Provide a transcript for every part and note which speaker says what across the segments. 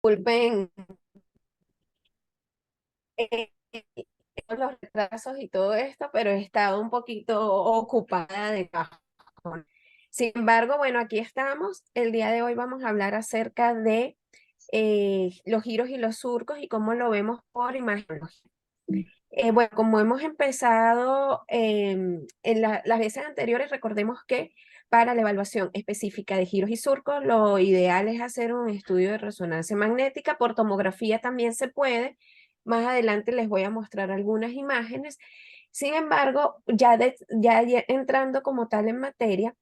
Speaker 1: Disculpen eh, los retrasos y todo esto, pero he estado un poquito ocupada de trabajo. Sin embargo, bueno, aquí estamos. El día de hoy vamos a hablar acerca de los giros y los surcos y cómo lo vemos por imagen. Bueno, como hemos empezado en las veces anteriores, recordemos que para la evaluación específica de giros y surcos, lo ideal es hacer un estudio de resonancia magnética. Por tomografía también se puede. Más adelante les voy a mostrar algunas imágenes. Sin embargo, ya entrando como tal en materia,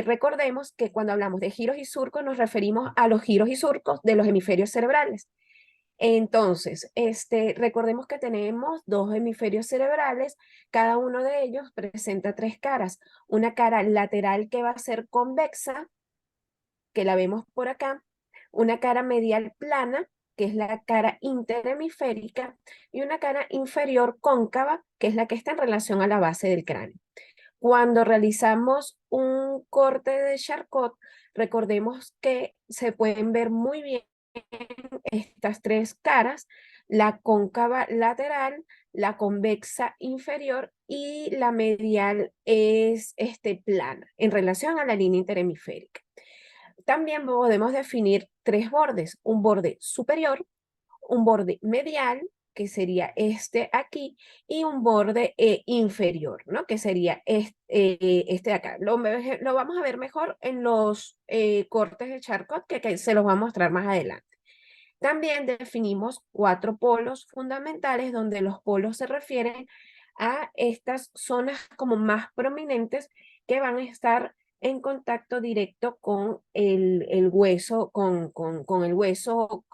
Speaker 1: recordemos que cuando hablamos de giros y surcos nos referimos a los giros y surcos de los hemisferios cerebrales. Entonces, recordemos que tenemos dos hemisferios cerebrales, cada uno de ellos presenta tres caras. Una cara lateral que va a ser convexa, que la vemos por acá, una cara medial plana, que es la cara interhemisférica, y una cara inferior cóncava, que es la que está en relación a la base del cráneo. Cuando realizamos un corte de Charcot, recordemos que se pueden ver muy bien estas tres caras, la cóncava lateral, la convexa inferior y la medial es plana en relación a la línea interhemisférica. También podemos definir tres bordes, un borde superior, un borde medial, que sería este aquí, y un borde inferior, ¿no? Que sería este de acá. Lo vamos a ver mejor en los cortes de Charcot, que se los va a mostrar más adelante. También definimos cuatro polos fundamentales, donde los polos se refieren a estas zonas como más prominentes que van a estar en contacto directo con el hueso, con el hueso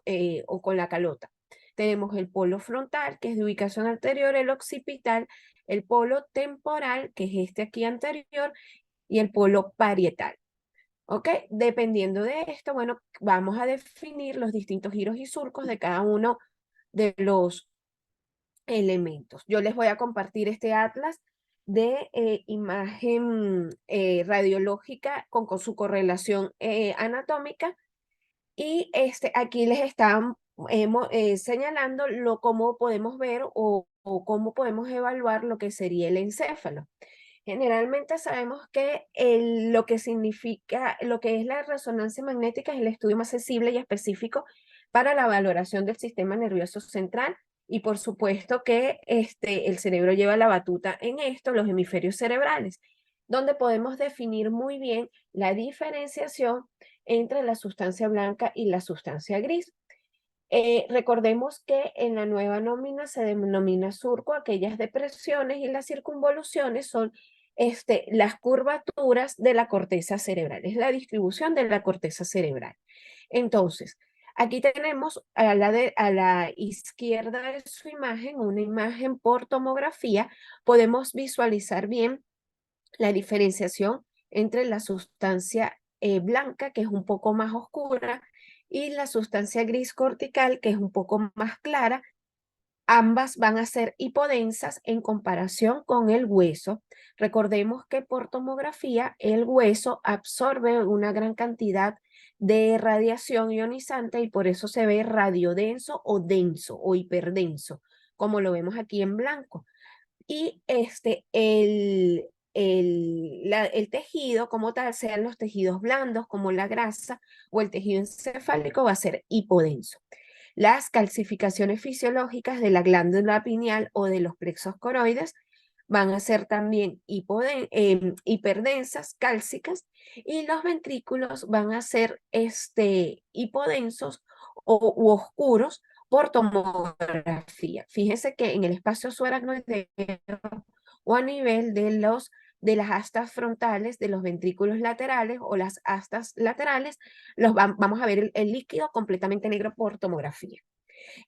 Speaker 1: o con la calota. Tenemos el polo frontal, que es de ubicación anterior, el occipital, el polo temporal, que es este aquí anterior, y el polo parietal. ¿Ok? Dependiendo de esto, bueno, vamos a definir los distintos giros y surcos de cada uno de los elementos. Yo les voy a compartir este atlas de imagen radiológica con su correlación anatómica y aquí les están señalando cómo podemos ver o cómo podemos evaluar lo que sería el encéfalo. Generalmente sabemos que lo que significa, lo que es la resonancia magnética es el estudio más sensible y específico para la valoración del sistema nervioso central y por supuesto que el cerebro lleva la batuta en esto, los hemisferios cerebrales, donde podemos definir muy bien la diferenciación entre la sustancia blanca y la sustancia gris. Recordemos que en la nueva nómina se denomina surco aquellas depresiones y las circunvoluciones son las curvaturas de la corteza cerebral, es la distribución de la corteza cerebral. Entonces, aquí tenemos a la izquierda de su imagen, una imagen por tomografía, podemos visualizar bien la diferenciación entre la sustancia blanca, que es un poco más oscura, y la sustancia gris cortical, que es un poco más clara. Ambas van a ser hipodensas en comparación con el hueso. Recordemos que por tomografía el hueso absorbe una gran cantidad de radiación ionizante y por eso se ve radiodenso o hiperdenso, como lo vemos aquí en blanco. Y el tejido como tal, sean los tejidos blandos como la grasa o el tejido encefálico, va a ser hipodenso. Las calcificaciones fisiológicas de la glándula pineal o de los plexos coroides van a ser también hiperdensas, cálcicas, y los ventrículos van a ser hipodensos u oscuros por tomografía. Fíjense que en el espacio subaracnoideo o a nivel de las astas frontales de los ventrículos laterales o las astas laterales, vamos a ver el líquido completamente negro por tomografía.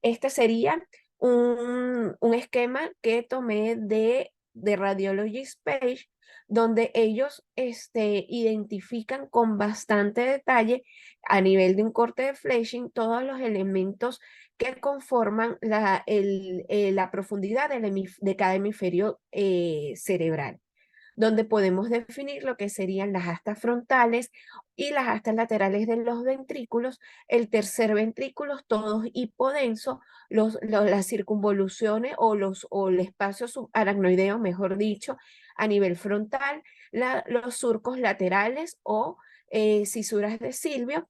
Speaker 1: Este sería un esquema que tomé de Radiologist Page, donde ellos identifican con bastante detalle a nivel de un corte de fleshing todos los elementos que conforman la profundidad de cada hemisferio cerebral. donde podemos definir lo que serían las astas frontales y las astas laterales de los ventrículos, el tercer ventrículo, todos hipodensos, las circunvoluciones o el espacio subaracnoideo, mejor dicho, a nivel frontal, los surcos laterales o cisuras de Silvio.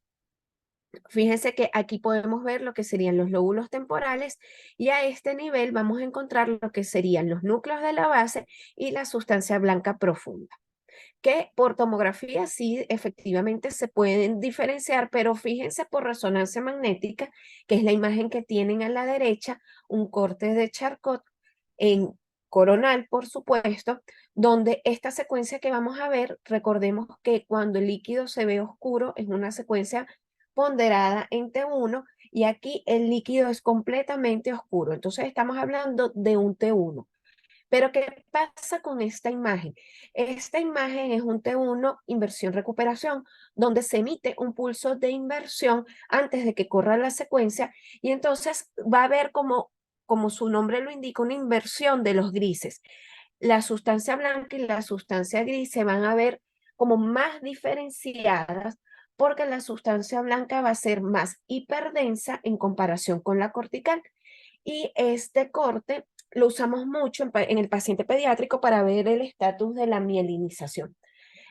Speaker 1: Fíjense que aquí podemos ver lo que serían los lóbulos temporales y a este nivel vamos a encontrar lo que serían los núcleos de la base y la sustancia blanca profunda, que por tomografía sí efectivamente se pueden diferenciar, pero fíjense por resonancia magnética, que es la imagen que tienen a la derecha, un corte de Charcot en coronal, por supuesto, donde esta secuencia que vamos a ver, recordemos que cuando el líquido se ve oscuro es una secuencia ponderada en T1 y aquí el líquido es completamente oscuro. Entonces estamos hablando de un T1. Pero ¿qué pasa con esta imagen? Esta imagen es un T1 inversión-recuperación, donde se emite un pulso de inversión antes de que corra la secuencia y entonces va a haber como su nombre lo indica, una inversión de los grises. La sustancia blanca y la sustancia gris se van a ver como más diferenciadas porque la sustancia blanca va a ser más hiperdensa en comparación con la cortical. Y este corte lo usamos mucho en el paciente pediátrico para ver el estatus de la mielinización.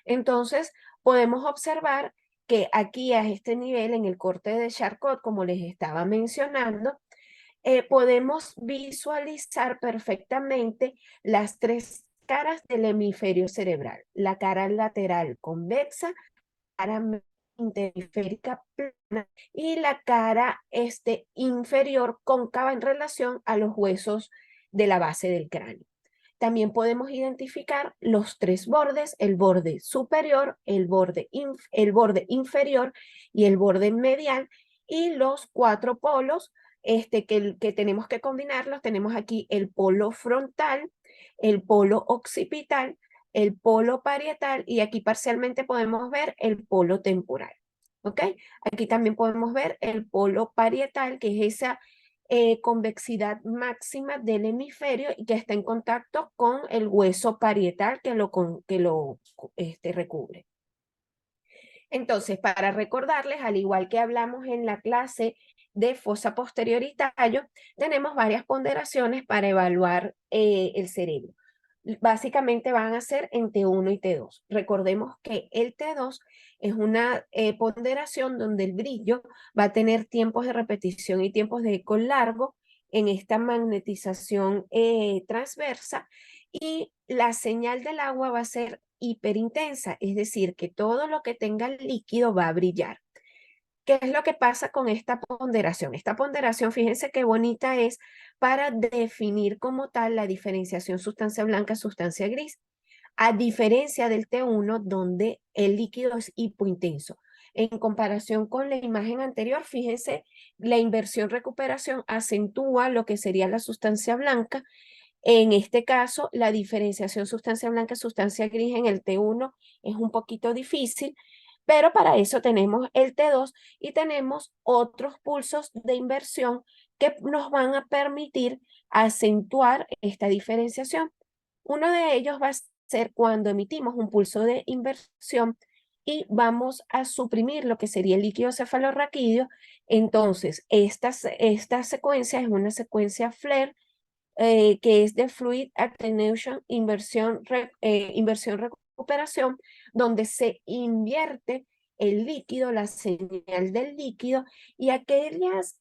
Speaker 1: Entonces, podemos observar que aquí a este nivel, en el corte de Charcot, como les estaba mencionando, podemos visualizar perfectamente las tres caras del hemisferio cerebral. La cara lateral convexa, cara interhemisférica plana y la cara inferior cóncava en relación a los huesos de la base del cráneo. También podemos identificar los tres bordes, el borde superior, el borde inferior y el borde medial, y los cuatro polos que tenemos que combinarlos. Tenemos aquí el polo frontal, el polo occipital, el polo parietal y aquí parcialmente podemos ver el polo temporal. ¿Ok? Aquí también podemos ver el polo parietal, que es esa convexidad máxima del hemisferio y que está en contacto con el hueso parietal que lo recubre. Entonces, para recordarles, al igual que hablamos en la clase de fosa posterior y tallo, tenemos varias ponderaciones para evaluar el cerebro. Básicamente van a ser en T1 y T2. Recordemos que el T2 es una ponderación donde el brillo va a tener tiempos de repetición y tiempos de eco largo en esta magnetización transversa y la señal del agua va a ser hiperintensa, es decir, que todo lo que tenga líquido va a brillar. ¿Qué es lo que pasa con esta ponderación? Esta ponderación, fíjense qué bonita es para definir como tal la diferenciación sustancia blanca, sustancia gris, a diferencia del T1 donde el líquido es hipointenso. En comparación con la imagen anterior, fíjense, la inversión recuperación acentúa lo que sería la sustancia blanca. En este caso, la diferenciación sustancia blanca, sustancia gris en el T1 es un poquito difícil, pero para eso tenemos el T2 y tenemos otros pulsos de inversión que nos van a permitir acentuar esta diferenciación. Uno de ellos va a ser cuando emitimos un pulso de inversión y vamos a suprimir lo que sería el líquido cefalorraquídeo. Entonces, esta secuencia es una secuencia FLAIR que es de Fluid Attenuation, inversión recuperación, donde se invierte el líquido, la señal del líquido y aquellas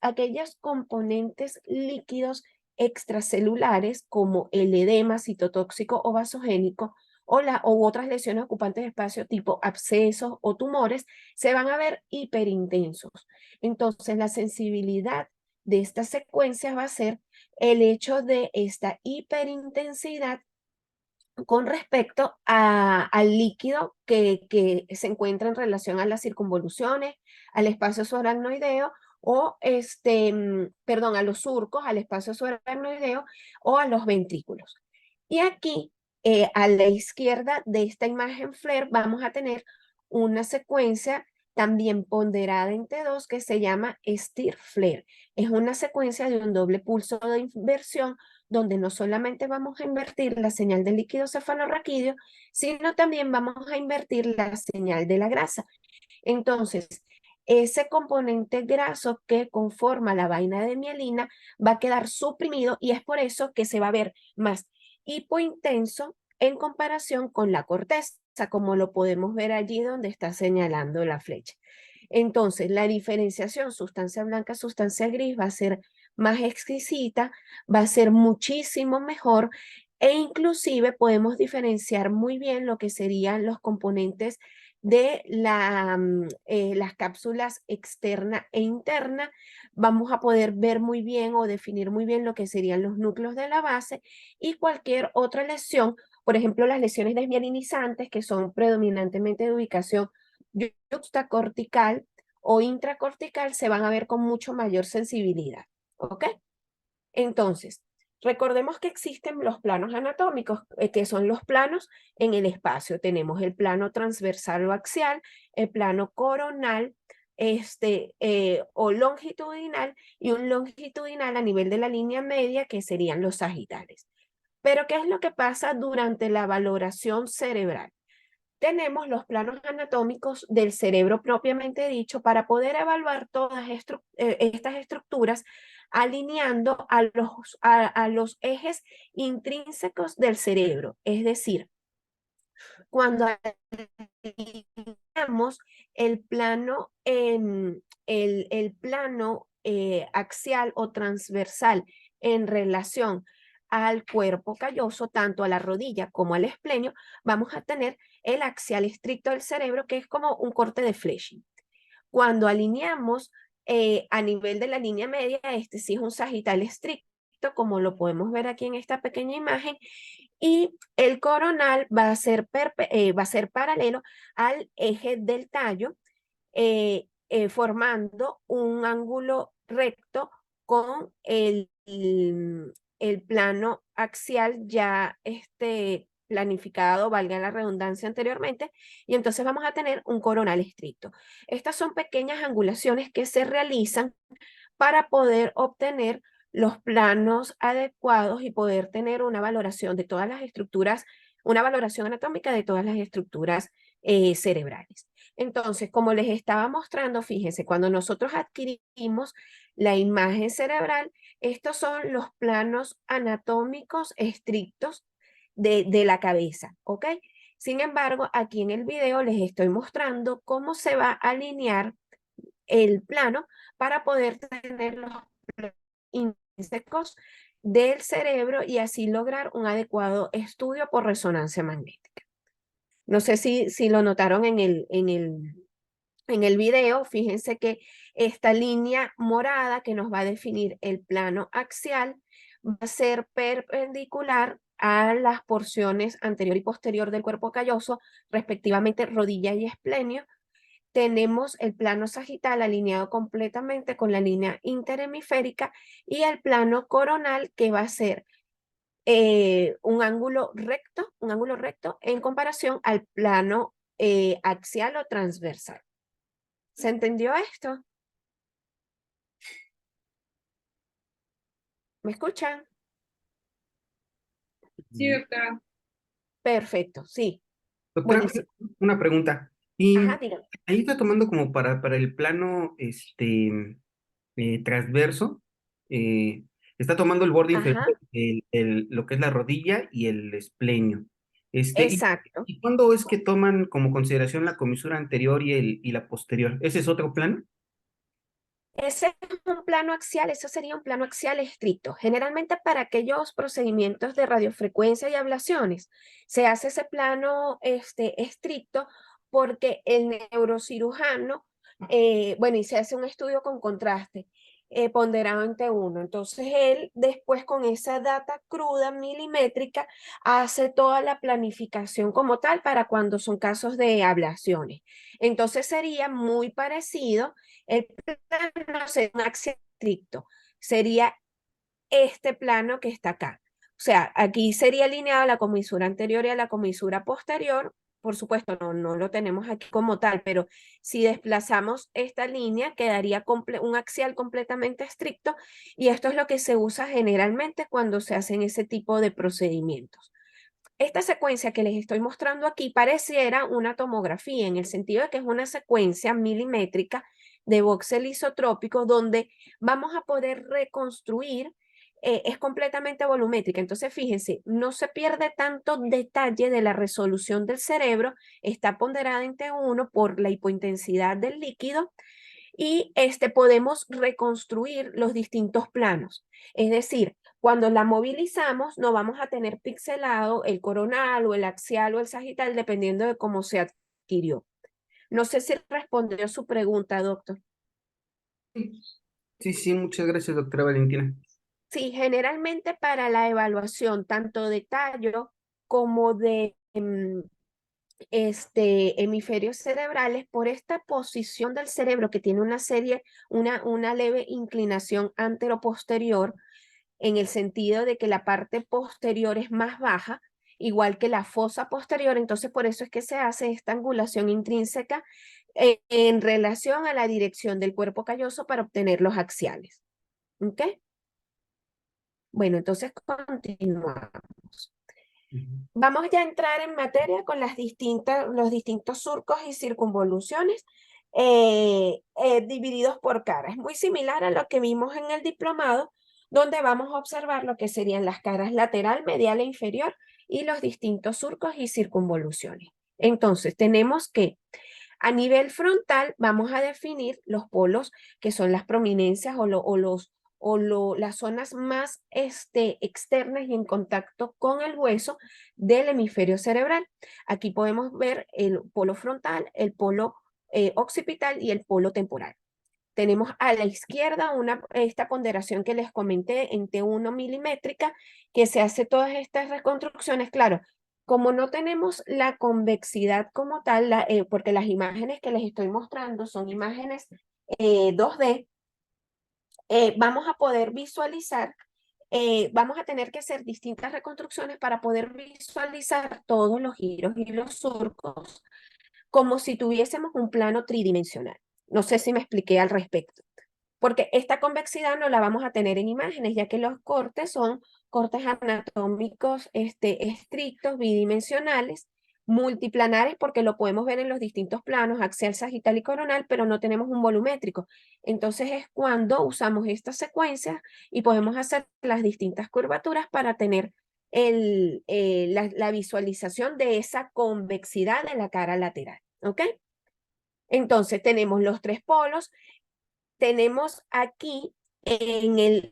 Speaker 1: componentes líquidos extracelulares como el edema citotóxico o vasogénico o otras lesiones ocupantes de espacio tipo abscesos o tumores se van a ver hiperintensos. Entonces la sensibilidad de estas secuencias va a ser el hecho de esta hiperintensidad con respecto al líquido que se encuentra en relación a las circunvoluciones, al espacio subaracnoideo o perdón, a los surcos, al espacio subaracnoideo o a los ventrículos. Y aquí, a la izquierda de esta imagen FLAIR, vamos a tener una secuencia también ponderada en T2 que se llama Stir-Flare. Es una secuencia de un doble pulso de inversión donde no solamente vamos a invertir la señal del líquido cefalorraquídeo, sino también vamos a invertir la señal de la grasa. Entonces, ese componente graso que conforma la vaina de mielina va a quedar suprimido y es por eso que se va a ver más hipointenso en comparación con la corteza, como lo podemos ver allí donde está señalando la flecha. Entonces, la diferenciación sustancia blanca, sustancia gris va a ser más exquisita, va a ser muchísimo mejor e inclusive podemos diferenciar muy bien lo que serían los componentes de las cápsulas externa e interna. Vamos a poder ver muy bien o definir muy bien lo que serían los núcleos de la base y cualquier otra lesión, por ejemplo, las lesiones desmielinizantes que son predominantemente de ubicación yuxtacortical o intracortical se van a ver con mucho mayor sensibilidad. ¿Ok? Entonces, recordemos que existen los planos anatómicos, que son los planos en el espacio. Tenemos el plano transversal o axial, el plano coronal, o longitudinal, y un longitudinal a nivel de la línea media, que serían los sagitales. Pero, ¿qué es lo que pasa durante la valoración cerebral? Tenemos los planos anatómicos del cerebro propiamente dicho para poder evaluar todas estas estructuras alineando a los ejes intrínsecos del cerebro. Es decir, cuando alineamos el plano, el plano axial o transversal en relación al cuerpo calloso, tanto a la rodilla como al esplenio, vamos a tener el axial estricto del cerebro, que es como un corte de fleching. Cuando alineamos a nivel de la línea media, este sí es un sagital estricto, como lo podemos ver aquí en esta pequeña imagen, y el coronal va a ser paralelo al eje del tallo, formando un ángulo recto con el plano axial ya planificado, valga la redundancia anteriormente, y entonces vamos a tener un coronal estricto. Estas son pequeñas angulaciones que se realizan para poder obtener los planos adecuados y poder tener una valoración de todas las estructuras, una valoración anatómica de todas las estructuras cerebrales. Entonces, como les estaba mostrando, fíjense, cuando nosotros adquirimos la imagen cerebral, estos son los planos anatómicos estrictos de la cabeza, ¿ok? Sin embargo, aquí en el video les estoy mostrando cómo se va a alinear el plano para poder tener los intrínsecos del cerebro y así lograr un adecuado estudio por resonancia magnética. No sé si lo notaron en el video, fíjense que esta línea morada que nos va a definir el plano axial va a ser perpendicular a las porciones anterior y posterior del cuerpo calloso, respectivamente rodilla y esplenio. Tenemos el plano sagital alineado completamente con la línea interhemisférica y el plano coronal que va a ser un ángulo recto en comparación al plano axial o transversal. ¿Se entendió esto? ¿Me escuchan?
Speaker 2: Sí, doctora.
Speaker 1: Perfecto, sí.
Speaker 2: Doctora,
Speaker 1: Buenísimo.
Speaker 2: una pregunta. Y
Speaker 1: Ajá, dígame.
Speaker 2: ahí está tomando como para el plano transverso, eh, está tomando el borde inferior,
Speaker 1: Ajá,
Speaker 2: lo que es la rodilla y el esplenio.
Speaker 1: exacto.
Speaker 2: ¿Y cuándo es que toman como consideración la comisura anterior y la posterior? ¿Ese es otro plano?
Speaker 1: Ese es un plano axial, eso sería un plano axial estricto. Generalmente para aquellos procedimientos de radiofrecuencia y ablaciones se hace ese plano estricto porque el neurocirujano, bueno, y se hace un estudio con contraste ponderado en T1. Entonces él después con esa data cruda milimétrica hace toda la planificación como tal para cuando son casos de ablaciones. Entonces sería muy parecido el plano sería un axial estricto, sería este plano que está acá. O sea, aquí sería alineado a la comisura anterior y a la comisura posterior, por supuesto, no lo tenemos aquí como tal, pero si desplazamos esta línea, quedaría un axial completamente estricto y esto es lo que se usa generalmente cuando se hacen ese tipo de procedimientos. Esta secuencia que les estoy mostrando aquí pareciera una tomografía en el sentido de que es una secuencia milimétrica de voxel isotrópico donde vamos a poder reconstruir, es completamente volumétrica. Entonces, fíjense, no se pierde tanto detalle de la resolución del cerebro, está ponderada en T1 por la hipointensidad del líquido y podemos reconstruir los distintos planos. Es decir, cuando la movilizamos, no vamos a tener pixelado el coronal o el axial o el sagital, dependiendo de cómo se adquirió. No sé si respondió su pregunta, doctor.
Speaker 2: Sí, sí, muchas gracias, doctora Valentina.
Speaker 1: Sí, generalmente para la evaluación tanto de tallo como de hemisferios cerebrales, por esta posición del cerebro que tiene una leve inclinación anteroposterior, en el sentido de que la parte posterior es más baja, igual que la fosa posterior, entonces por eso es que se hace esta angulación intrínseca en relación a la dirección del cuerpo calloso para obtener los axiales. ¿Ok? Bueno, entonces continuamos.
Speaker 2: Ujú.
Speaker 1: Vamos ya a entrar en materia con los distintos surcos y circunvoluciones divididos por cara. Es muy similar a lo que vimos en el diplomado, donde vamos a observar lo que serían las caras lateral, medial e inferior y los distintos surcos y circunvoluciones. Entonces, tenemos que a nivel frontal vamos a definir los polos que son las prominencias las zonas más externas y en contacto con el hueso del hemisferio cerebral. Aquí podemos ver el polo frontal, el polo occipital y el polo temporal. Tenemos a la izquierda esta ponderación que les comenté en T1 milimétrica, que se hace todas estas reconstrucciones. Claro, como no tenemos la convexidad como tal, porque las imágenes que les estoy mostrando son imágenes 2D, vamos a poder visualizar, vamos a tener que hacer distintas reconstrucciones para poder visualizar todos los giros y los surcos, como si tuviésemos un plano tridimensional. No sé si me expliqué al respecto, porque esta convexidad no la vamos a tener en imágenes, ya que los cortes son cortes anatómicos estrictos, bidimensionales, multiplanares, porque lo podemos ver en los distintos planos, axial, sagital y coronal, pero no tenemos un volumétrico. Entonces es cuando usamos estas secuencias y podemos hacer las distintas curvaturas para tener la visualización de esa convexidad de la cara lateral. ¿Ok? Entonces tenemos los tres polos, tenemos aquí en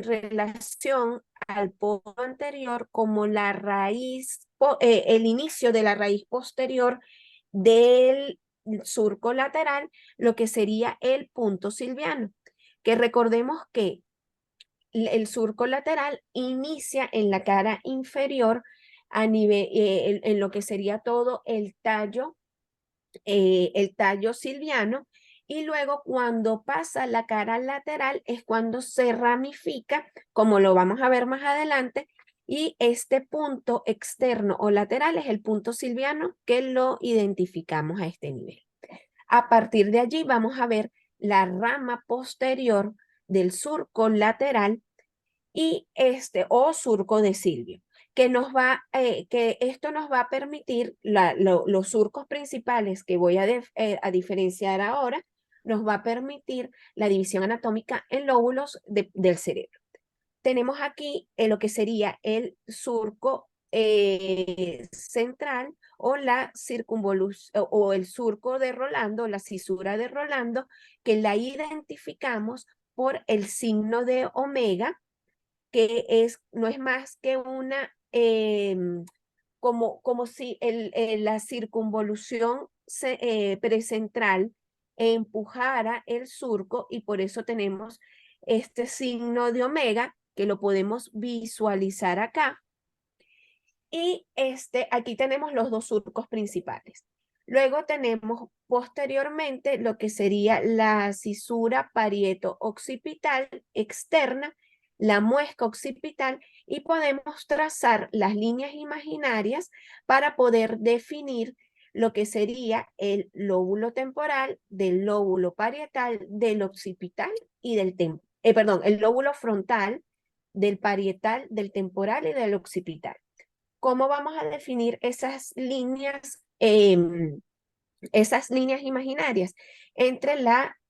Speaker 1: relación al polo anterior como la raíz, el inicio de la raíz posterior del surco lateral, lo que sería el punto silviano, que recordemos que el surco lateral inicia en la cara inferior a nivel, en lo que sería todo el tallo silviano, y luego cuando pasa la cara lateral es cuando se ramifica, como lo vamos a ver más adelante, y este punto externo o lateral es el punto silviano que lo identificamos a este nivel. A partir de allí vamos a ver la rama posterior del surco lateral y o surco de Silvio, que esto nos va a permitir, los surcos principales que voy a diferenciar ahora, nos va a permitir la división anatómica en lóbulos del cerebro. Tenemos aquí lo que sería el surco central o la circunvolución o el surco de Rolando, la cisura de Rolando, que la identificamos por el signo de omega, que no es más que como si la circunvolución precentral empujara el surco y por eso tenemos este signo de omega que lo podemos visualizar acá. Y aquí tenemos los dos surcos principales. Luego tenemos posteriormente lo que sería la cisura parieto-occipital externa, la muesca occipital y podemos trazar las líneas imaginarias para poder definir lo que sería el lóbulo temporal, del lóbulo parietal, del occipital y perdón, el lóbulo frontal, del parietal, del temporal y del occipital. ¿Cómo vamos a definir esas líneas imaginarias? Entre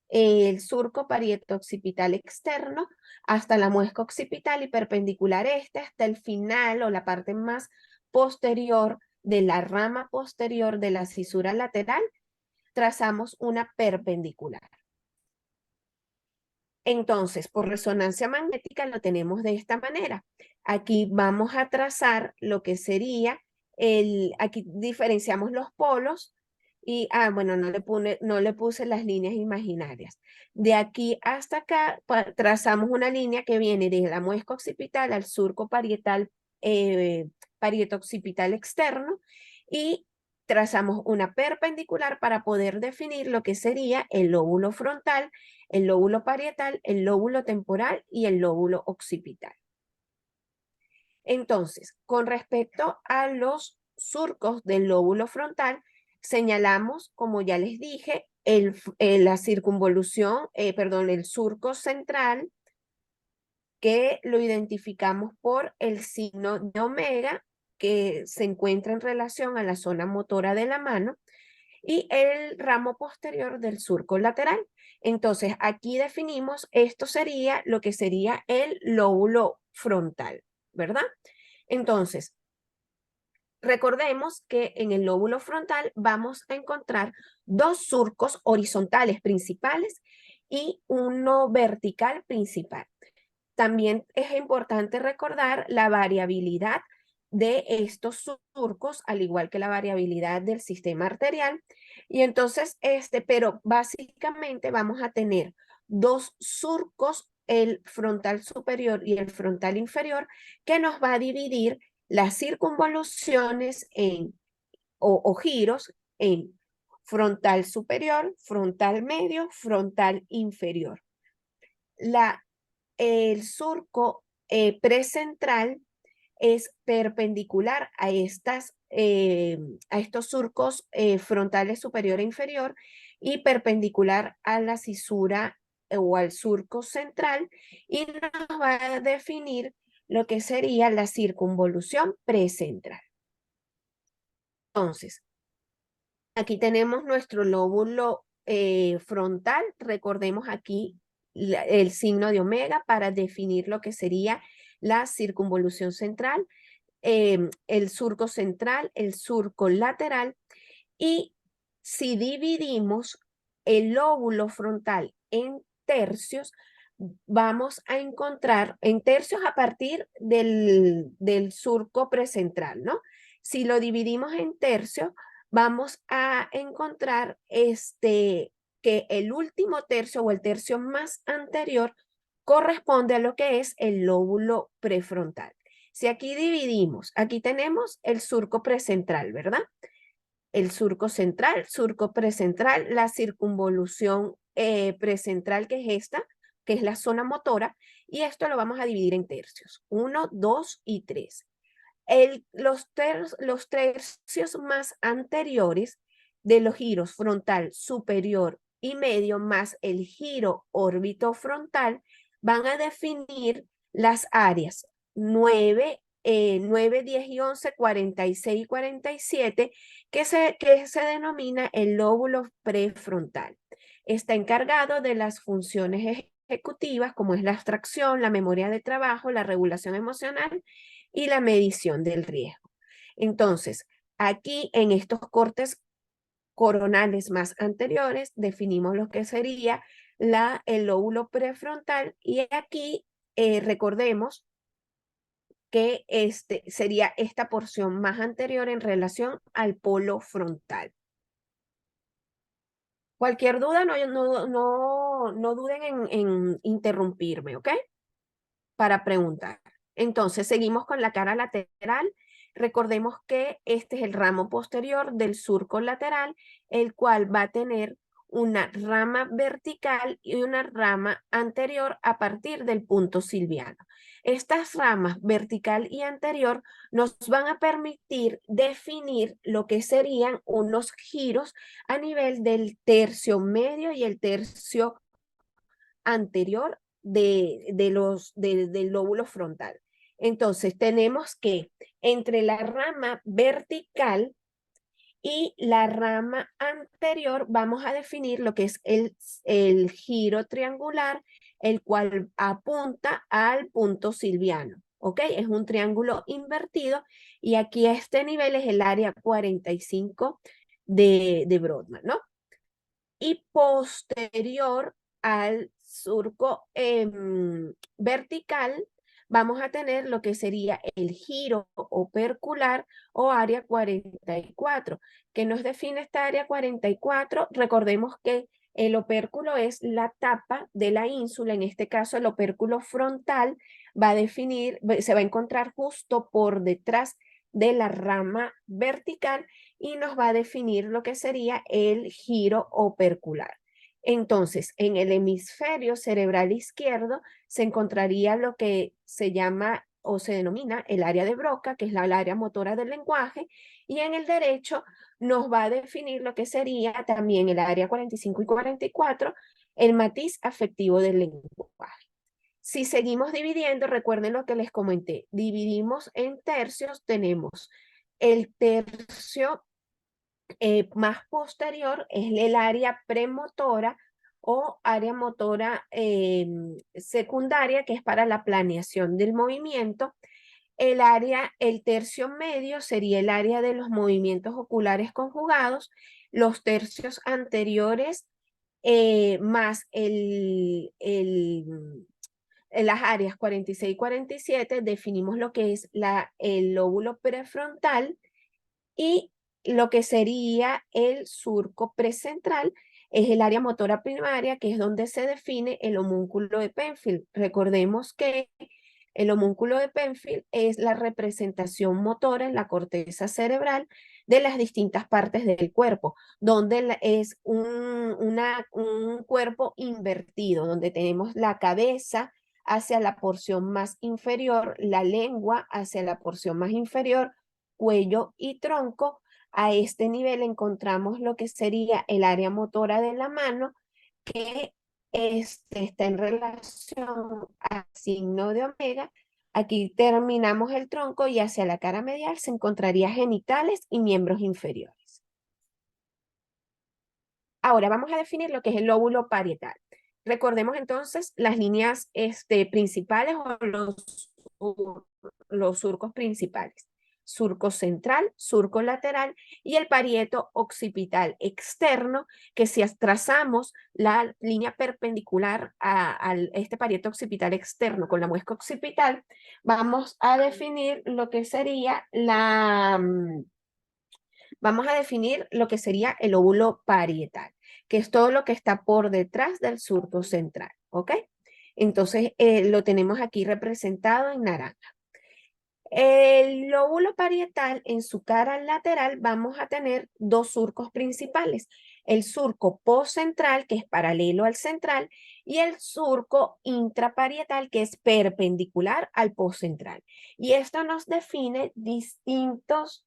Speaker 1: el surco parieto-occipital externo hasta la muesca occipital y perpendicular hasta el final o la parte más posterior de la rama posterior de la cisura lateral, trazamos una perpendicular. Entonces, por resonancia magnética lo tenemos de esta manera. Aquí vamos a trazar lo que sería aquí diferenciamos los polos y, bueno, no le puse las líneas imaginarias. De aquí hasta acá trazamos una línea que viene desde la muesca occipital al surco parietal, parieto occipital externo y trazamos una perpendicular para poder definir lo que sería el lóbulo frontal, el lóbulo parietal, el lóbulo temporal y el lóbulo occipital. Entonces, con respecto a los surcos del lóbulo frontal, señalamos, como ya les dije, la circunvolución, perdón, el surco central, que lo identificamos por el signo de omega, que se encuentra en relación a la zona motora de la mano, y el ramo posterior del surco lateral. Entonces, aquí definimos, esto sería lo que sería el lóbulo frontal, ¿verdad? Entonces, recordemos que en el lóbulo frontal vamos a encontrar dos surcos horizontales principales y uno vertical principal. También es importante recordar la variabilidad de estos surcos, al igual que la variabilidad del sistema arterial. Y entonces, pero básicamente vamos a tener dos surcos, el frontal superior y el frontal inferior, que nos va a dividir las circunvoluciones o giros en frontal superior, frontal medio, frontal inferior. El surco precentral es perpendicular a estos surcos frontales superior e inferior y perpendicular a la cisura o al surco central y nos va a definir lo que sería la circunvolución precentral. Entonces, aquí tenemos nuestro lóbulo frontal. Recordemos aquí el signo de omega para definir lo que sería la circunvolución central, el surco central, el surco lateral. Y si dividimos el lóbulo frontal en tercios, vamos a encontrar en tercios a partir del surco precentral, ¿no? Si lo dividimos en tercios, vamos a encontrar que el último tercio o el tercio más anterior corresponde a lo que es el lóbulo prefrontal. Si aquí dividimos, aquí tenemos el surco precentral, ¿verdad? El surco central, surco precentral, la circunvolución precentral, que es esta, que es la zona motora, y esto lo vamos a dividir en tercios, 1, 2 y 3. Los tercios más anteriores de los giros frontal, superior y medio, más el giro órbito-frontal, van a definir las áreas 9, 9, 10 y 11, 46 y 47, que se denomina el lóbulo prefrontal. Está encargado de las funciones ejecutivas como es la abstracción, la memoria de trabajo, la regulación emocional y la medición del riesgo. Entonces, aquí en estos cortes coronales más anteriores definimos lo que sería el lóbulo prefrontal y aquí recordemos que sería esta porción más anterior en relación al polo frontal. Cualquier duda, no duden en interrumpirme, ¿ok? Para preguntar. Entonces, seguimos con la cara lateral. Recordemos que este es el ramo posterior del surco lateral, el cual va a tener una rama vertical y una rama anterior a partir del punto silviano. Estas ramas vertical y anterior nos van a permitir definir lo que serían unos giros a nivel del tercio medio y el tercio anterior del lóbulo frontal. Entonces, tenemos que entre la rama vertical y la rama anterior vamos a definir lo que es el giro triangular, el cual apunta al punto silviano. ¿Ok? Es un triángulo invertido y aquí a este nivel es el área 45 de Brodmann, ¿no? Y posterior al surco vertical, vamos a tener lo que sería el giro opercular o área 44. ¿Qué nos define esta área 44? Recordemos que el opérculo es la tapa de la ínsula, en este caso el opérculo frontal va a definir, se va a encontrar justo por detrás de la rama vertical y nos va a definir lo que sería el giro opercular. Entonces, en el hemisferio cerebral izquierdo se encontraría lo que se llama o se denomina el área de Broca, que es la área motora del lenguaje, y en el derecho nos va a definir lo que sería también el área 45 y 44, el matiz afectivo del lenguaje. Si seguimos dividiendo, recuerden lo que les comenté, dividimos en tercios, tenemos el tercio más posterior es el área premotora o área motora secundaria, que es para la planeación del movimiento. El tercio medio sería el área de los movimientos oculares conjugados. Los tercios anteriores más en las áreas 46 y 47 definimos lo que es el lóbulo prefrontal y lo que sería el surco precentral es el área motora primaria, que es donde se define el homúnculo de Penfield. Recordemos que el homúnculo de Penfield es la representación motora en la corteza cerebral de las distintas partes del cuerpo, donde es un cuerpo invertido, donde tenemos la cabeza hacia la porción más inferior, la lengua hacia la porción más inferior, cuello y tronco. A este nivel encontramos lo que sería el área motora de la mano, que está en relación al signo de omega. Aquí terminamos el tronco y hacia la cara medial se encontraría genitales y miembros inferiores. Ahora vamos a definir lo que es el lóbulo parietal. Recordemos entonces las líneas principales o los surcos principales. Surco central, surco lateral y el parieto occipital externo, que si trazamos la línea perpendicular a este parieto occipital externo con la muesca occipital, vamos a definir lo que sería vamos a definir lo que sería el óvulo parietal, que es todo lo que está por detrás del surco central, ¿ok? Entonces, lo tenemos aquí representado en naranja. El lóbulo parietal, en su cara lateral, vamos a tener dos surcos principales. El surco postcentral, que es paralelo al central, y el surco intraparietal, que es perpendicular al postcentral. Y esto nos define distintos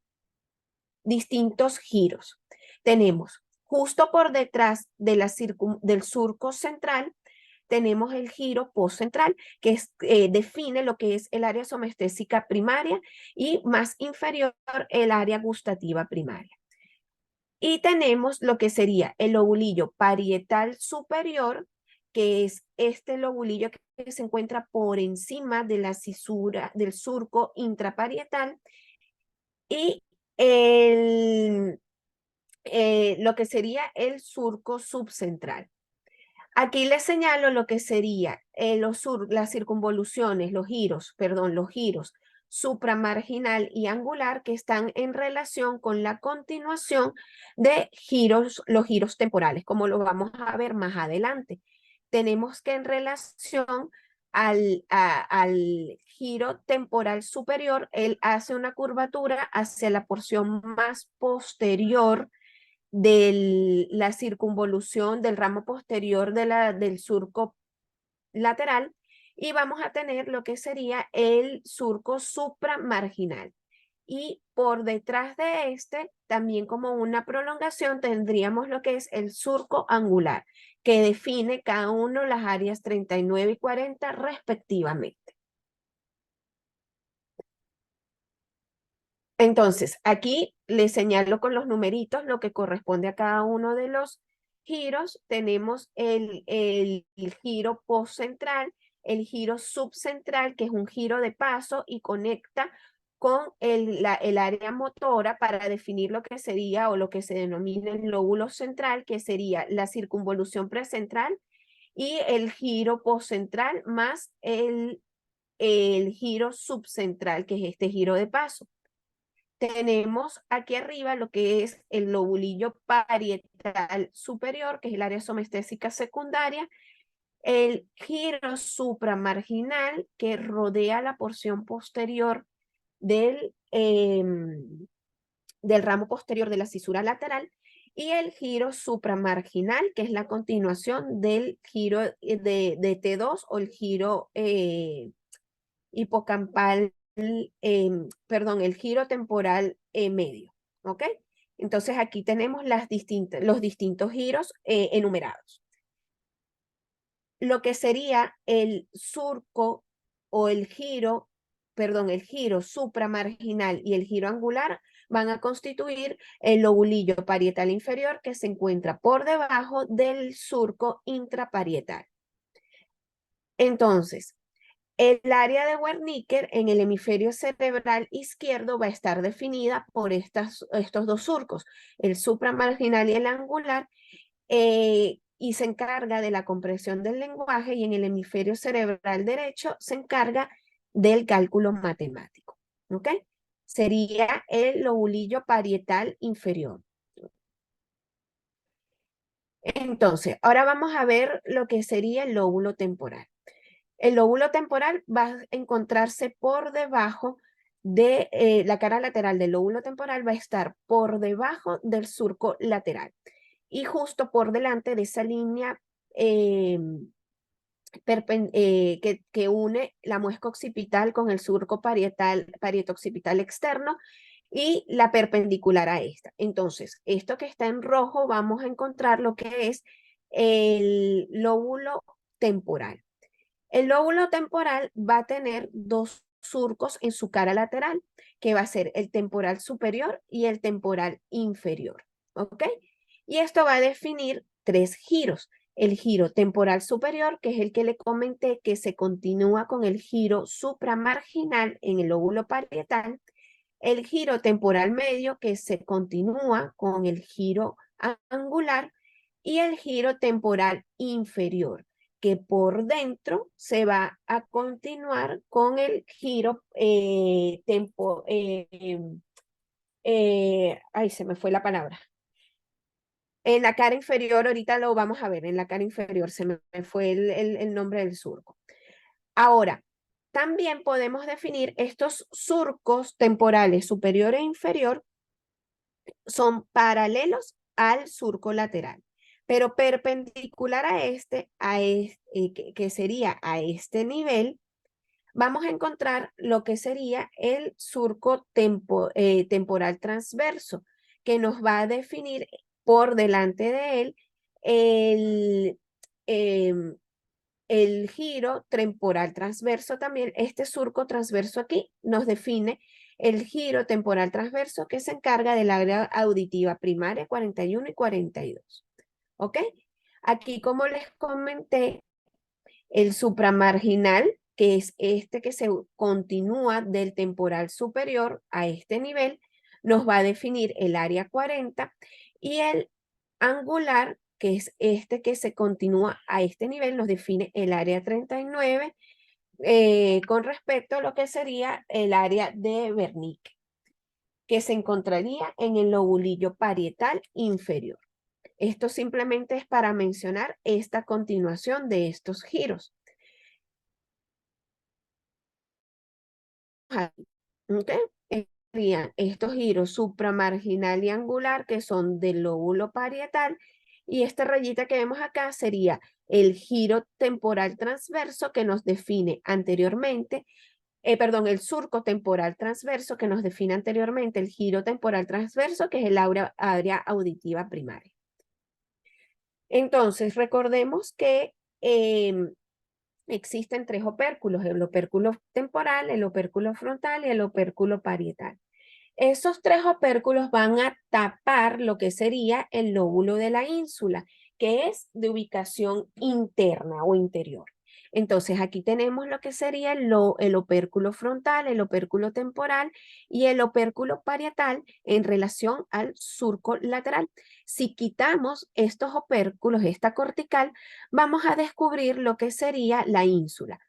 Speaker 1: giros. Tenemos justo por detrás de del surco central, tenemos el giro postcentral, que define lo que es el área somestésica primaria y más inferior el área gustativa primaria. Y tenemos lo que sería el lobulillo parietal superior, que es este lobulillo que se encuentra por encima de la cisura del surco intraparietal, y lo que sería el surco subcentral. Aquí les señalo lo que sería las circunvoluciones, los giros supramarginal y angular, que están en relación con la continuación de los giros temporales, como lo vamos a ver más adelante. Tenemos que en relación al giro temporal superior, él hace una curvatura hacia la porción más posterior de la circunvolución del ramo posterior del surco lateral y vamos a tener lo que sería el surco supramarginal. Y por detrás de este, también como una prolongación, tendríamos lo que es el surco angular, que define cada uno las áreas 39 y 40 respectivamente. Entonces, aquí les señalo con los numeritos lo que corresponde a cada uno de los giros. Tenemos el giro postcentral, el giro subcentral, que es un giro de paso y conecta con el área motora para definir lo que sería o lo que se denomina el lóbulo central, que sería la circunvolución precentral y el giro postcentral más el giro subcentral, que es este giro de paso. Tenemos aquí arriba lo que es el lobulillo parietal superior, que es el área somestésica secundaria, el giro supramarginal que rodea la porción posterior del ramo posterior de la cisura lateral, y el giro supramarginal, que es la continuación del giro de T2 o el giro hipocampal, perdón, el giro temporal medio, ¿ok? Entonces aquí tenemos los distintos giros enumerados. Lo que sería el surco o el giro, perdón, el giro supramarginal y el giro angular van a constituir el lobulillo parietal inferior que se encuentra por debajo del surco intraparietal. Entonces, el área de Wernicke en el hemisferio cerebral izquierdo va a estar definida por estos dos surcos, el supramarginal y el angular, y se encarga de la comprensión del lenguaje, y en el hemisferio cerebral derecho se encarga del cálculo matemático. ¿Ok? Sería el lobulillo parietal inferior. Entonces, ahora vamos a ver lo que sería el lóbulo temporal. El lóbulo temporal va a encontrarse por debajo de la cara lateral del lóbulo temporal, va a estar por debajo del surco lateral y justo por delante de esa línea eh, que une la muesca occipital con el surco parieto-occipital externo y la perpendicular a esta. Entonces, esto que está en rojo, vamos a encontrar lo que es el lóbulo temporal. El lóbulo temporal va a tener dos surcos en su cara lateral, que va a ser el temporal superior y el temporal inferior. ¿Ok? Y esto va a definir tres giros. El giro temporal superior, que es el que le comenté, que se continúa con el giro supramarginal en el lóbulo parietal. El giro temporal medio, que se continúa con el giro angular. Y el giro temporal inferior, que por dentro se va a continuar con el giro ay, se me fue la palabra. En la cara inferior, ahorita lo vamos a ver, en la cara inferior se me fue el nombre del surco. Ahora, también podemos definir estos surcos temporales superior e inferior, son paralelos al surco lateral, pero perpendicular a que sería a este nivel, vamos a encontrar lo que sería el surco temporal transverso, que nos va a definir por delante de él el, em, el giro temporal transverso también. Este surco transverso aquí nos define el giro temporal transverso que se encarga del área auditiva primaria 41 y 42. ¿Ok? Aquí, como les comenté, el supramarginal, que es este que se continúa del temporal superior a este nivel, nos va a definir el área 40, y el angular, que es este que se continúa a este nivel, nos define el área 39 con respecto a lo que sería el área de Wernicke, que se encontraría en el lobulillo parietal inferior. Esto simplemente es para mencionar esta continuación de estos giros. ¿Okay? En serían estos giros supramarginal y angular, que son del lóbulo parietal, y esta rayita que vemos acá sería el giro temporal transverso que nos define anteriormente, perdón, el surco temporal transverso que nos define anteriormente el giro temporal transverso, que es el área auditiva primaria. Entonces, recordemos que existen tres opérculos: el opérculo temporal, el opérculo frontal y el opérculo parietal. Esos tres opérculos van a tapar lo que sería el lóbulo de la ínsula, que es de ubicación interna o interior. Entonces, aquí tenemos lo que sería el opérculo frontal, el opérculo temporal y el opérculo parietal en relación al surco lateral. Si quitamos estos opérculos, esta cortical, vamos a descubrir lo que sería la ínsula.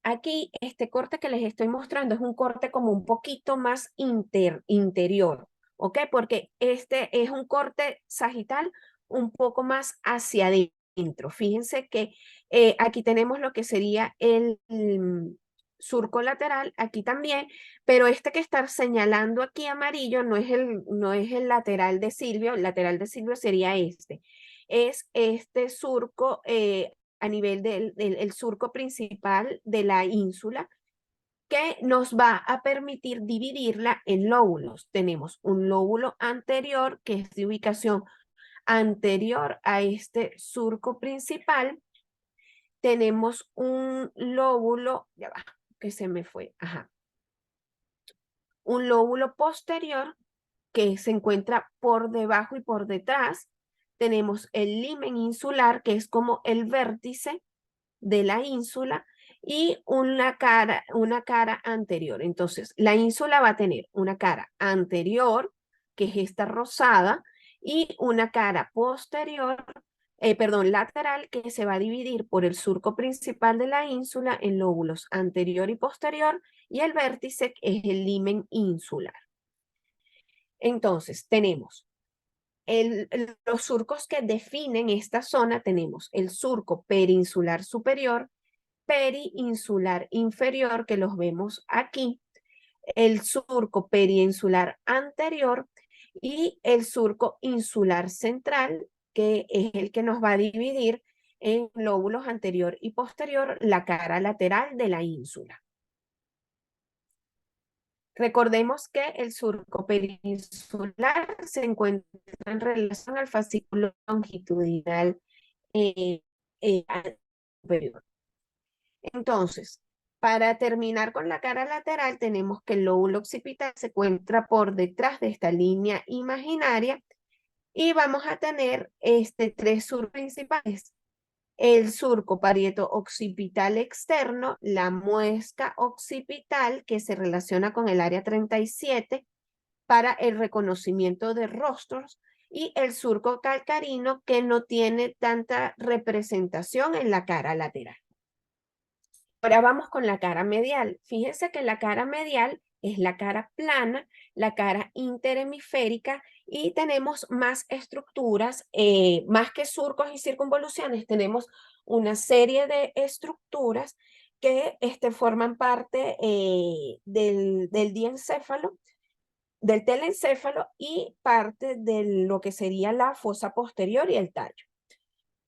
Speaker 1: Aquí, este corte que les estoy mostrando es un corte como un poquito más interior, ¿ok? Porque este es un corte sagital un poco más hacia adentro. Fíjense que aquí tenemos lo que sería el surco lateral, aquí también, pero este que está señalando aquí amarillo no es el lateral de Silvio. El lateral de Silvio sería este. Es este surco a nivel del surco principal de la ínsula, que nos va a permitir dividirla en lóbulos. Tenemos un lóbulo anterior, que es de ubicación anterior a este surco principal. Tenemos un lóbulo, ya va, que se me fue, ajá, un lóbulo posterior que se encuentra por debajo y por detrás. Tenemos el limen insular, que es como el vértice de la ínsula, y una cara anterior. Entonces, la ínsula va a tener una cara anterior, que es esta rosada, y una cara posterior, perdón, lateral, que se va a dividir por el surco principal de la ínsula en lóbulos anterior y posterior, y el vértice es el limen insular. Entonces, tenemos los surcos que definen esta zona. Tenemos el surco perinsular superior, periinsular inferior, que los vemos aquí, el surco periinsular anterior y el surco insular central, que es el que nos va a dividir en lóbulos anterior y posterior la cara lateral de la ínsula. Recordemos que el surco peninsular se encuentra en relación al fascículo longitudinal eh, eh, superior. Entonces, para terminar con la cara lateral, tenemos que el lóbulo occipital se encuentra por detrás de esta línea imaginaria, y vamos a tener tres surcos principales: el surco parieto occipital externo, la muesca occipital, que se relaciona con el área 37 para el reconocimiento de rostros, y el surco calcarino, que no tiene tanta representación en la cara lateral. Ahora vamos con la cara medial. Fíjense que la cara medial es la cara plana, la cara interhemisférica, y tenemos más estructuras, más que surcos y circunvoluciones. Tenemos una serie de estructuras que forman parte del diencéfalo, del telencéfalo, y parte de lo que sería la fosa posterior y el tallo.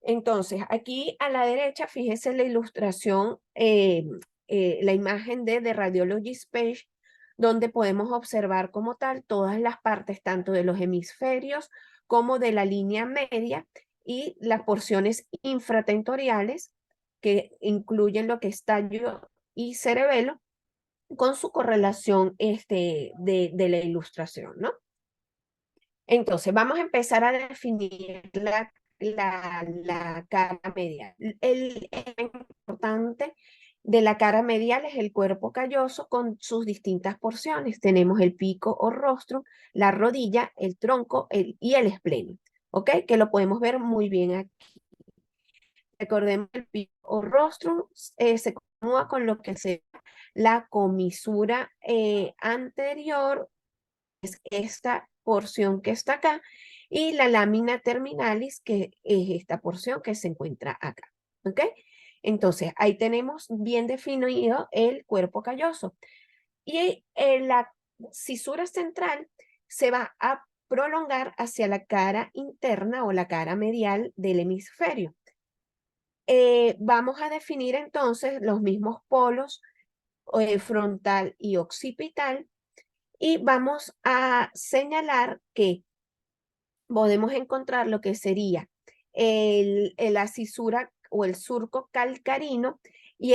Speaker 1: Entonces, aquí a la derecha, fíjese la ilustración, la imagen de Radiology's Page, donde podemos observar como tal todas las partes, tanto de los hemisferios como de la línea media, y las porciones infratentoriales, que incluyen lo que es tallo y cerebelo, con su correlación de la ilustración, ¿no? Entonces, vamos a empezar a definir la cara medial. El importante de la cara medial es el cuerpo calloso con sus distintas porciones. Tenemos el pico o rostro, la rodilla, el tronco y el espleno, ¿ok? Que lo podemos ver muy bien aquí. Recordemos que el pico o rostro se continúa con lo que sea la comisura anterior, es esta porción que está acá, y la lámina terminalis, que es esta porción que se encuentra acá. ¿Ok? Entonces, ahí tenemos bien definido el cuerpo calloso. Y cisura central se va a prolongar hacia la cara interna o la cara medial del hemisferio. Vamos a definir entonces los mismos polos frontal y occipital y vamos a señalar que podemos encontrar lo que sería la cisura o el surco calcarino y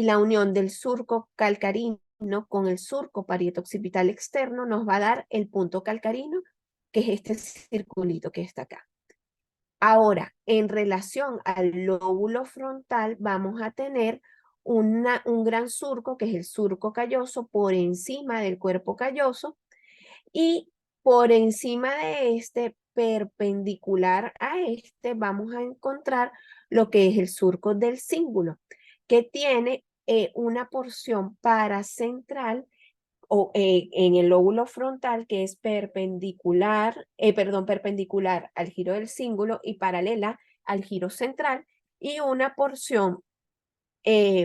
Speaker 1: la unión del surco calcarino con el surco parieto-occipital externo nos va a dar el punto calcarino, que es este circulito que está acá. Ahora, en relación al lóbulo frontal, vamos a tener un gran surco, que es el surco calloso, por encima del cuerpo calloso, y por encima de este, perpendicular a este, vamos a encontrar lo que es el surco del cíngulo, que tiene una porción paracentral o en el lóbulo frontal que es perpendicular al giro del cíngulo y paralela al giro central, y una porción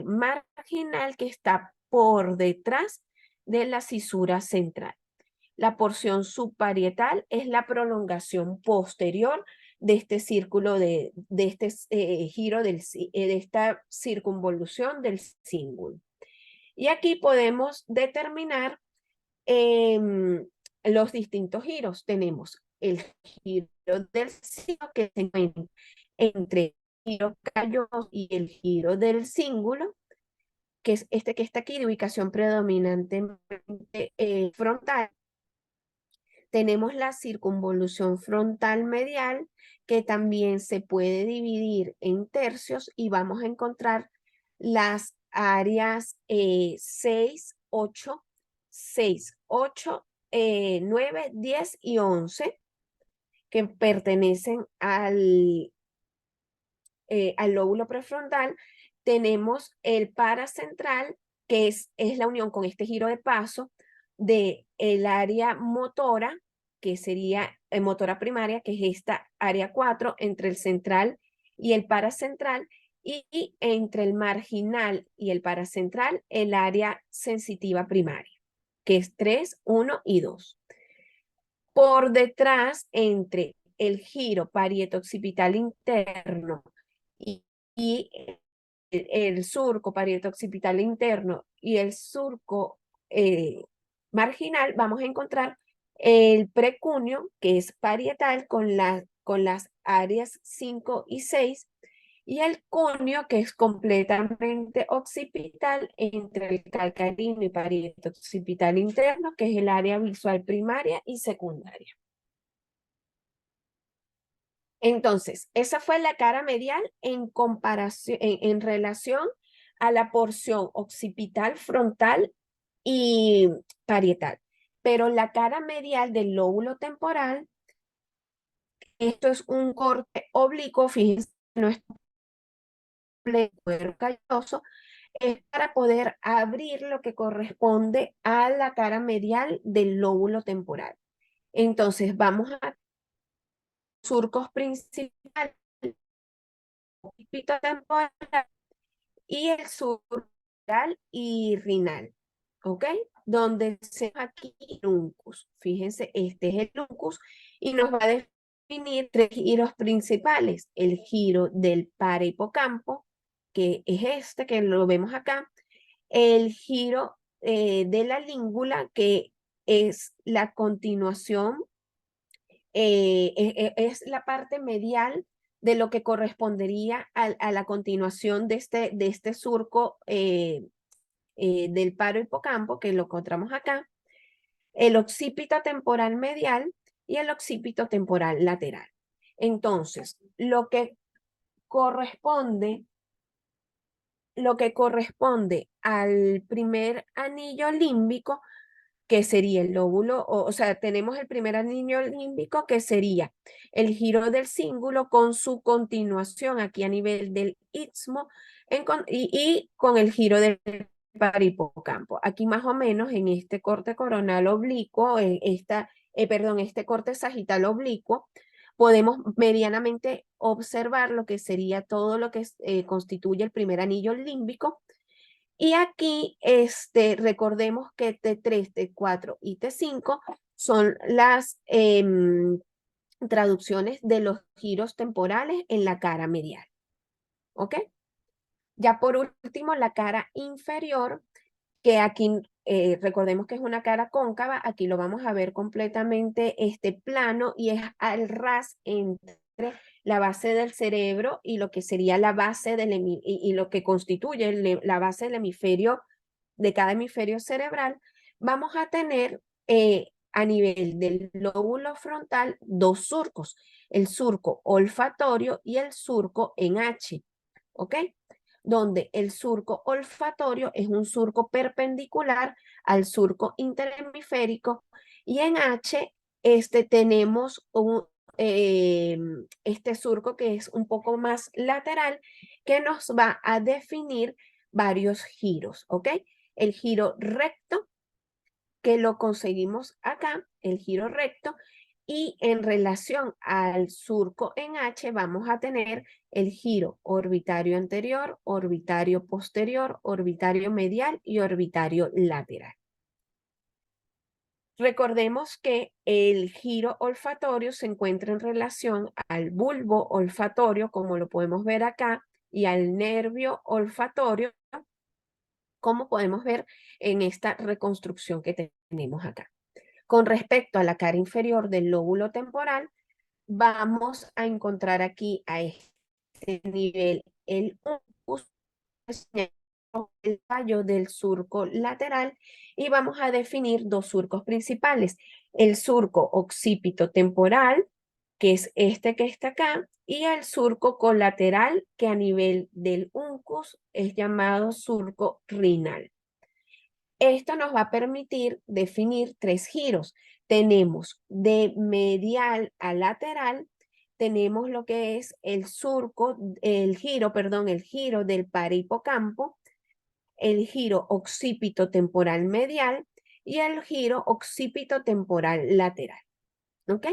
Speaker 1: marginal que está por detrás de la cisura central. La porción subparietal es la prolongación posterior de este círculo, de este giro, de esta circunvolución del cíngulo. Y aquí podemos determinar los distintos giros. Tenemos el giro del cíngulo, que se encuentra entre el giro calloso y el giro del cíngulo, que es este que está aquí de ubicación predominantemente frontal. Tenemos la circunvolución frontal medial, que también se puede dividir en tercios, y vamos a encontrar las áreas 6, 8, 9, 10 y 11, que pertenecen al lóbulo prefrontal. Tenemos el paracentral, que es la unión con este giro de paso de el área motora, que sería motora primaria, que es esta área 4 entre el central y el paracentral, y entre el marginal y el paracentral, el área sensitiva primaria, que es 3, 1 y 2. Por detrás, entre el giro parieto-occipital interno y el surco parieto-occipital interno y el surco marginal, vamos a encontrar el precunio, que es parietal con las áreas 5 y 6, y el cunio, que es completamente occipital entre el calcarino y parieto-occipital interno, que es el área visual primaria y secundaria. Entonces, esa fue la cara medial en comparación, en relación a la porción occipital, frontal y parietal. Pero la cara medial del lóbulo temporal, esto es un corte oblicuo, fíjense, no es cuero calloso, es para poder abrir lo que corresponde a la cara medial del lóbulo temporal. Entonces, vamos a surcos principales, occipito temporal y el surcal y rinal, ¿ok? Donde se aquí uncus. Fíjense, este es el uncus y nos va a definir tres giros principales: el giro del parahipocampo, que es este, que lo vemos acá; el giro de la língula, que es la continuación, es la parte medial de lo que correspondería a la continuación de este surco del paro hipocampo, que lo encontramos acá; el occipito temporal medial y el occipito temporal lateral. Entonces, corresponde, lo que corresponde al primer anillo límbico, que sería el lóbulo, o sea, tenemos el primer anillo límbico, que sería el giro del cíngulo con su continuación aquí a nivel del istmo, y con el giro del parahipocampo. Aquí más o menos en este corte coronal oblicuo, este corte sagital oblicuo, podemos medianamente observar lo que sería todo lo que constituye el primer anillo límbico, Y aquí recordemos que T3, T4 y T5 son las traducciones de los giros temporales en la cara medial. ¿Ok? Ya por último, la cara inferior, que aquí recordemos que es una cara cóncava, aquí lo vamos a ver completamente plano y es al ras entre la base del cerebro y lo que sería la base y lo que constituye la base del hemisferio, de cada hemisferio cerebral. Vamos a tener a nivel del lóbulo frontal dos surcos, el surco olfatorio y el surco en H, ¿ok? Donde el surco olfatorio es un surco perpendicular al surco interhemisférico y en H tenemos este surco que es un poco más lateral que nos va a definir varios giros, ¿ok? El giro recto, que lo conseguimos acá, el giro recto, y en relación al surco en H vamos a tener el giro orbitario anterior, orbitario posterior, orbitario medial y orbitario lateral. Recordemos que el giro olfatorio se encuentra en relación al bulbo olfatorio, como lo podemos ver acá, y al nervio olfatorio, como podemos ver en esta reconstrucción que tenemos acá. Con respecto a la cara inferior del lóbulo temporal, vamos a encontrar aquí a este nivel el uncus, el tallo del surco lateral, y vamos a definir dos surcos principales: el surco occipito temporal, que es este que está acá, y el surco colateral, que a nivel del uncus es llamado surco rinal. Esto nos va a permitir definir tres giros. Tenemos de medial a lateral, tenemos lo que es el surco, el giro, perdón, el giro del parahipocampo, el giro occipito temporal medial y el giro occipito temporal lateral. ¿Ok?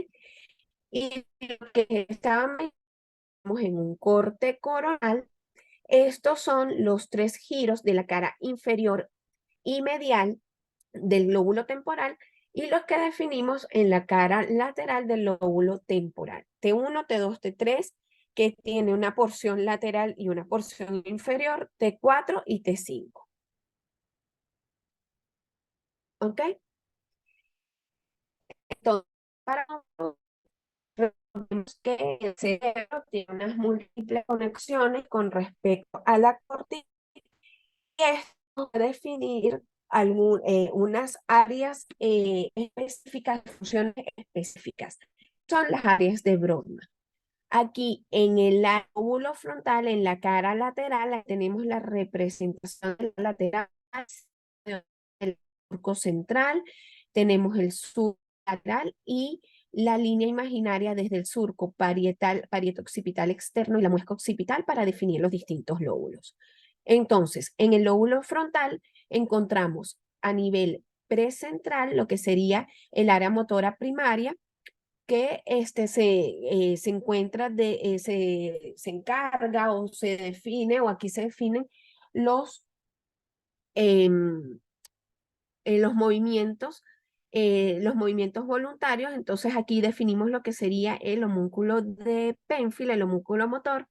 Speaker 1: Y lo que estábamos en un corte coronal, estos son los tres giros de la cara inferior y medial del lóbulo temporal y los que definimos en la cara lateral del lóbulo temporal. T1, T2, T3, que tiene una porción lateral y una porción inferior, T4 y T5. ¿Ok? Entonces, para recordemos que el cerebro tiene unas múltiples conexiones con respecto a la corteza y esto va a definir unas áreas específicas, funciones específicas. Son las áreas de Brodmann. Aquí en el lóbulo frontal, en la cara lateral, tenemos la representación de la lateral, el surco central, tenemos el surco lateral y la línea imaginaria desde el surco parietal, parieto-occipital externo y la muesca occipital para definir los distintos lóbulos. Entonces, en el lóbulo frontal encontramos a nivel precentral lo que sería el área motora primaria, que se encuentra, se encarga o se define, o aquí se definen los, em, los movimientos voluntarios. Entonces aquí definimos lo que sería el homúnculo de Penfield, el homúnculo motor.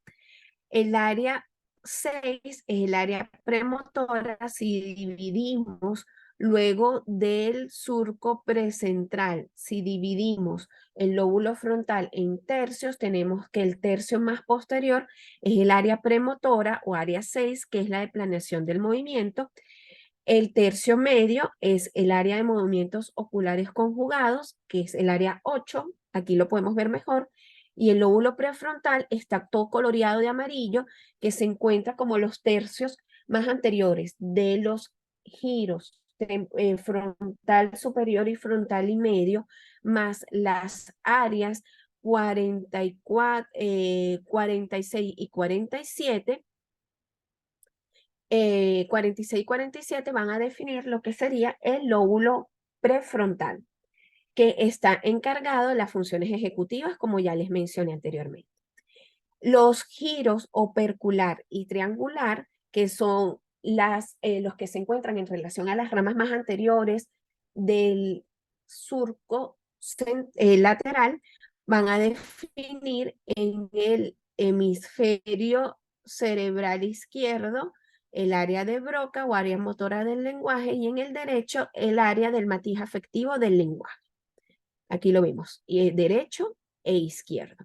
Speaker 1: El área 6 es el área premotora. Si dividimos luego del surco precentral, si dividimos el lóbulo frontal en tercios, tenemos que el tercio más posterior es el área premotora o área 6, que es la de planeación del movimiento. El tercio medio es el área de movimientos oculares conjugados, que es el área 8, aquí lo podemos ver mejor, y el lóbulo prefrontal está todo coloreado de amarillo, que se encuentra como los tercios más anteriores de los giros frontal superior y frontal y medio, más las áreas 44, 46 y 47. 46 y 47 van a definir lo que sería el lóbulo prefrontal, que está encargado de las funciones ejecutivas, como ya les mencioné anteriormente. Los giros opercular y triangular, que son los que se encuentran en relación a las ramas más anteriores del surco lateral van a definir en el hemisferio cerebral izquierdo el área de Broca o área motora del lenguaje y en el derecho el área del matiz afectivo del lenguaje. Aquí lo vemos, y derecho e izquierdo.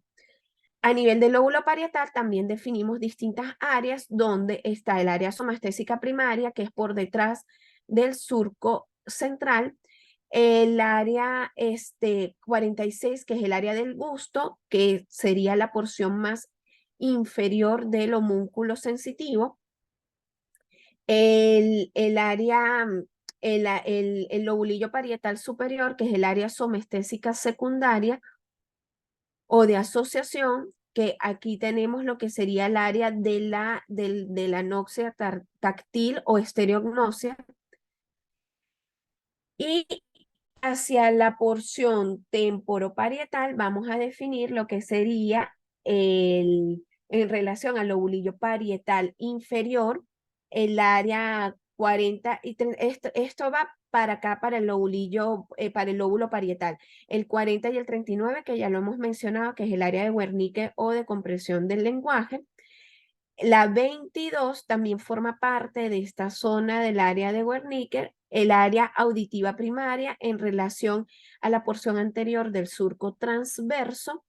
Speaker 1: A nivel del lóbulo parietal también definimos distintas áreas donde está el área somastésica primaria, que es por detrás del surco central, el área 46, que es el área del gusto, que sería la porción más inferior del homúnculo sensitivo, el área, el lobulillo parietal superior, que es el área somestésica secundaria, o de asociación, que aquí tenemos lo que sería el área de la anoxia táctil o estereognosia, y hacia la porción temporoparietal vamos a definir lo que sería en relación al lobulillo parietal inferior, el área 40, y esto va para acá, para el lobulillo, para el lóbulo parietal, el 40 y el 39, que ya lo hemos mencionado, que es el área de Wernicke o de compresión del lenguaje. La 22 también forma parte de esta zona del área de Wernicke, el área auditiva primaria en relación a la porción anterior del surco transverso,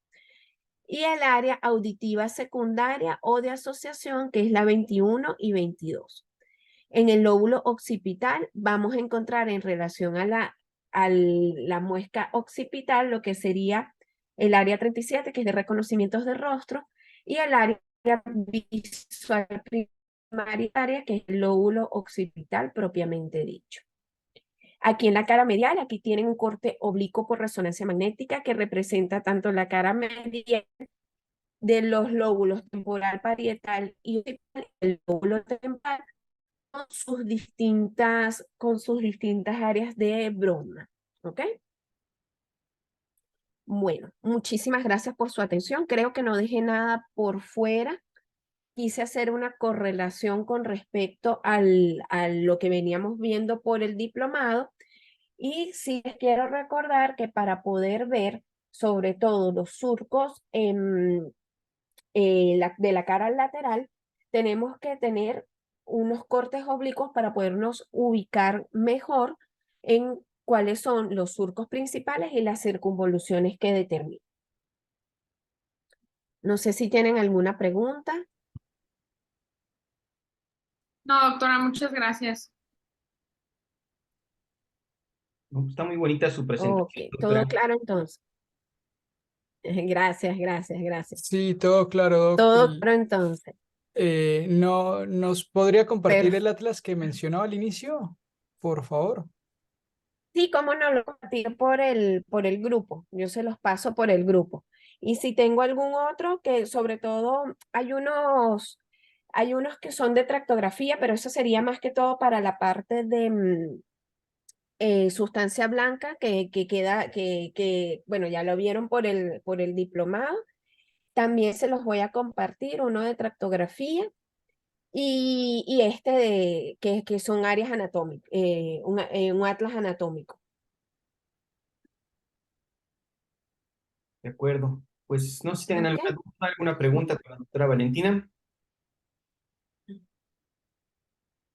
Speaker 1: y el área auditiva secundaria o de asociación, que es la 21 y 22. En el lóbulo occipital vamos a encontrar en relación a la muesca occipital lo que sería el área 37, que es de reconocimientos de rostro, y el área visual primaria, que es el lóbulo occipital propiamente dicho. Aquí en la cara medial, aquí tienen un corte oblicuo por resonancia magnética que representa tanto la cara medial de los lóbulos temporal, parietal y el lóbulo temporal con sus distintas áreas de broma. ¿Ok? Bueno, muchísimas gracias por su atención. Creo que no dejé nada por fuera. Quise hacer una correlación con respecto a lo que veníamos viendo por el diplomado. Y sí les quiero recordar que para poder ver sobre todo los surcos de la cara lateral, tenemos que tener unos cortes oblicuos para podernos ubicar mejor en cuáles son los surcos principales y las circunvoluciones que determinan. No sé si tienen alguna pregunta.
Speaker 3: No, doctora, muchas gracias.
Speaker 2: No, está muy bonita su
Speaker 1: Ok,
Speaker 2: presentación,
Speaker 1: todo
Speaker 2: doctora.
Speaker 1: claro entonces. Gracias, gracias, gracias.
Speaker 4: Sí, todo claro, Doc.
Speaker 1: Todo
Speaker 4: Y
Speaker 1: claro entonces.
Speaker 4: no, ¿nos podría compartir el
Speaker 1: Perfecto.
Speaker 4: atlas que mencionaba al inicio? Por favor.
Speaker 1: Sí, cómo no, lo compartir por el grupo. Yo se los paso por el grupo. Y si tengo algún otro, que sobre todo hay unos que son de tractografía, pero eso sería más que todo para la parte de sustancia blanca que queda, bueno, ya lo vieron por el diplomado. También se los voy a compartir, uno de tractografía y este que son áreas anatómicas, un atlas anatómico.
Speaker 2: De acuerdo. Pues no sé si tienen
Speaker 1: ¿Ok?
Speaker 2: alguna duda, alguna pregunta para la doctora Valentina.